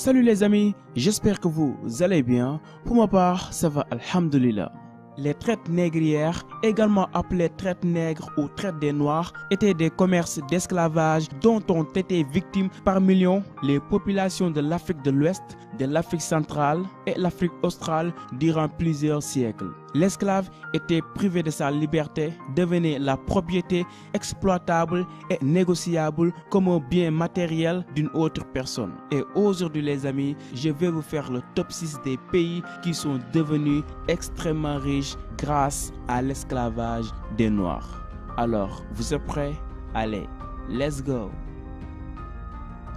Salut les amis, j'espère que vous allez bien. Pour ma part, ça va alhamdoulilah. Les traites négrières, également appelées traites nègres ou traites des noirs, étaient des commerces d'esclavage dont ont été victimes par millions les populations de l'Afrique de l'Ouest, de l'Afrique centrale et l'Afrique australe durant plusieurs siècles. L'esclave était privé de sa liberté, devenait la propriété exploitable et négociable comme un bien matériel d'une autre personne. Et aujourd'hui les amis, je vais vous faire le top 6 des pays qui sont devenus extrêmement riches grâce à l'esclavage des Noirs. Alors, vous êtes prêts? Allez, let's go!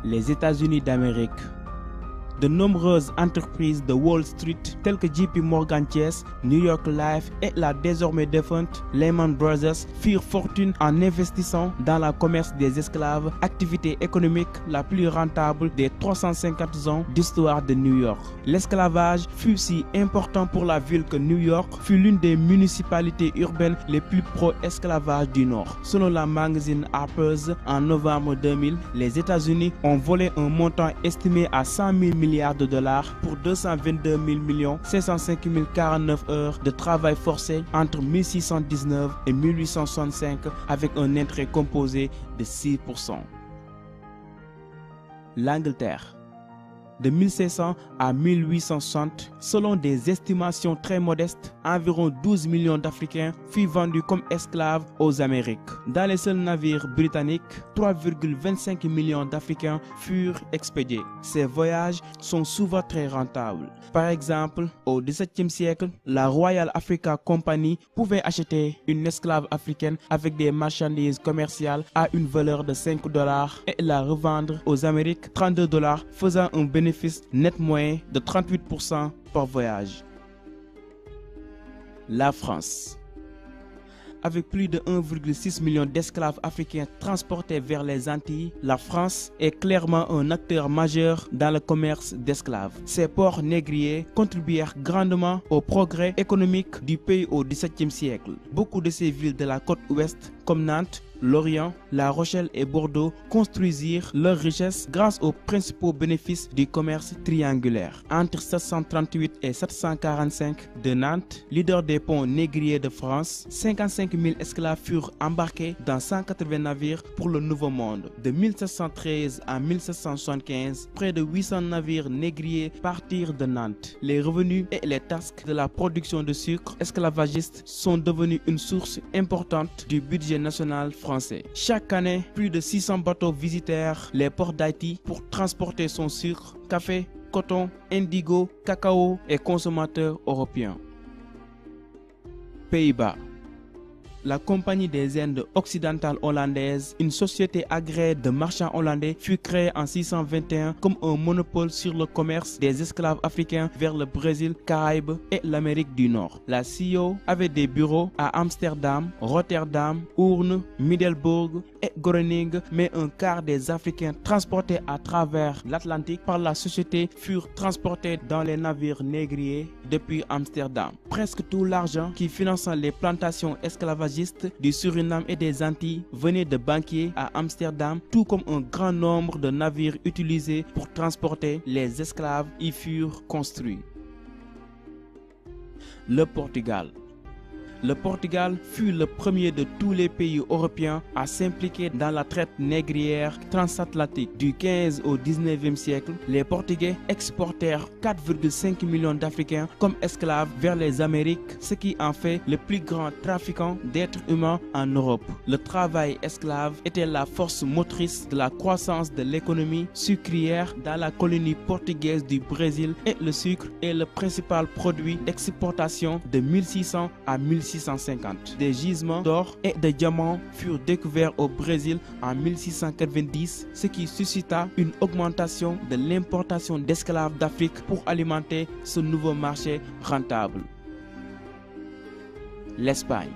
Les États-Unis d'Amérique. De nombreuses entreprises de Wall Street telles que JP Morgan Chase, New York Life et la désormais défunte Lehman Brothers firent fortune en investissant dans le commerce des esclaves, activité économique la plus rentable des 350 ans d'histoire de New York. L'esclavage fut si important pour la ville que New York fut l'une des municipalités urbaines les plus pro-esclavage du Nord. Selon la magazine Harper's, en novembre 2000, les États-Unis ont volé un montant estimé à 100 000 milliards de dollars pour 222 505 049 heures de travail forcé entre 1619 et 1865 avec un intérêt composé de 6%. L'Angleterre. De 1700 à 1860, selon des estimations très modestes, environ 12 millions d'Africains furent vendus comme esclaves aux Amériques. Dans les seuls navires britanniques, 3,25 millions d'Africains furent expédiés. Ces voyages sont souvent très rentables. Par exemple, au XVIIe siècle, la Royal Africa Company pouvait acheter une esclave africaine avec des marchandises commerciales à une valeur de $5 et la revendre aux Amériques $32, faisant un bénéfice net moyen de 38% par voyage. La France. Avec plus de 1,6 million d'esclaves africains transportés vers les Antilles, la France est clairement un acteur majeur dans le commerce d'esclaves. Ces ports négriers contribuèrent grandement au progrès économique du pays au XVIIe siècle. Beaucoup de ces villes de la côte ouest, comme Nantes, Lorient, La Rochelle et Bordeaux construisirent leur richesse grâce aux principaux bénéfices du commerce triangulaire. Entre 738 et 745 de Nantes, leader des ponts négriers de France, 55 000 esclaves furent embarqués dans 180 navires pour le Nouveau Monde. De 1713 à 1775, près de 800 navires négriers partirent de Nantes. Les revenus et les taxes de la production de sucre esclavagiste sont devenus une source importante du budget national français. Chaque année, plus de 600 bateaux visitèrent les ports d'Haïti pour transporter son sucre, café, coton, indigo, cacao et consommateurs européens. Pays-Bas. La Compagnie des Indes occidentales hollandaises, une société agréée de marchands hollandais, fut créée en 621 comme un monopole sur le commerce des esclaves africains vers le Brésil, Caraïbes et l'Amérique du Nord. La CEO avait des bureaux à Amsterdam, Rotterdam, Hoorn, Middelburg et Groningen, mais un quart des Africains transportés à travers l'Atlantique par la société furent transportés dans les navires négriers depuis Amsterdam. Presque tout l'argent qui finançait les plantations esclavagistes du Suriname et des Antilles venait de banquiers à Amsterdam, tout comme un grand nombre de navires utilisés pour transporter les esclaves y furent construits. Le Portugal. Le Portugal fut le premier de tous les pays européens à s'impliquer dans la traite négrière transatlantique. Du 15 au 19e siècle, les Portugais exportèrent 4,5 millions d'Africains comme esclaves vers les Amériques, ce qui en fait le plus grand trafiquant d'êtres humains en Europe. Le travail esclave était la force motrice de la croissance de l'économie sucrière dans la colonie portugaise du Brésil et le sucre est le principal produit d'exportation de 1600 à 1650. Des gisements d'or et de diamants furent découverts au Brésil en 1690, ce qui suscita une augmentation de l'importation d'esclaves d'Afrique pour alimenter ce nouveau marché rentable. L'Espagne.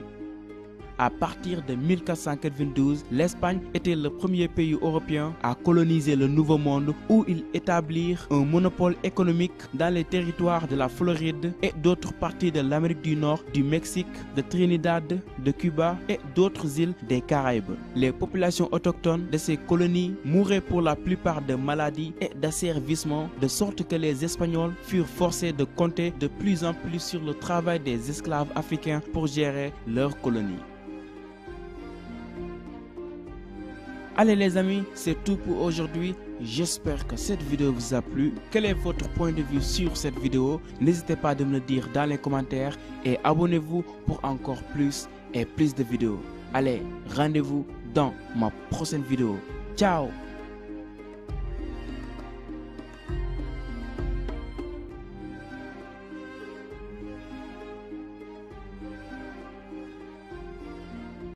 À partir de 1492, l'Espagne était le premier pays européen à coloniser le Nouveau Monde où ils établirent un monopole économique dans les territoires de la Floride et d'autres parties de l'Amérique du Nord, du Mexique, de Trinidad, de Cuba et d'autres îles des Caraïbes. Les populations autochtones de ces colonies mouraient pour la plupart de maladies et d'asservissement, de sorte que les Espagnols furent forcés de compter de plus en plus sur le travail des esclaves africains pour gérer leurs colonies. Allez les amis, c'est tout pour aujourd'hui. J'espère que cette vidéo vous a plu. Quel est votre point de vue sur cette vidéo? N'hésitez pas à me le dire dans les commentaires et abonnez-vous pour encore plus et plus de vidéos. Allez, rendez-vous dans ma prochaine vidéo. Ciao!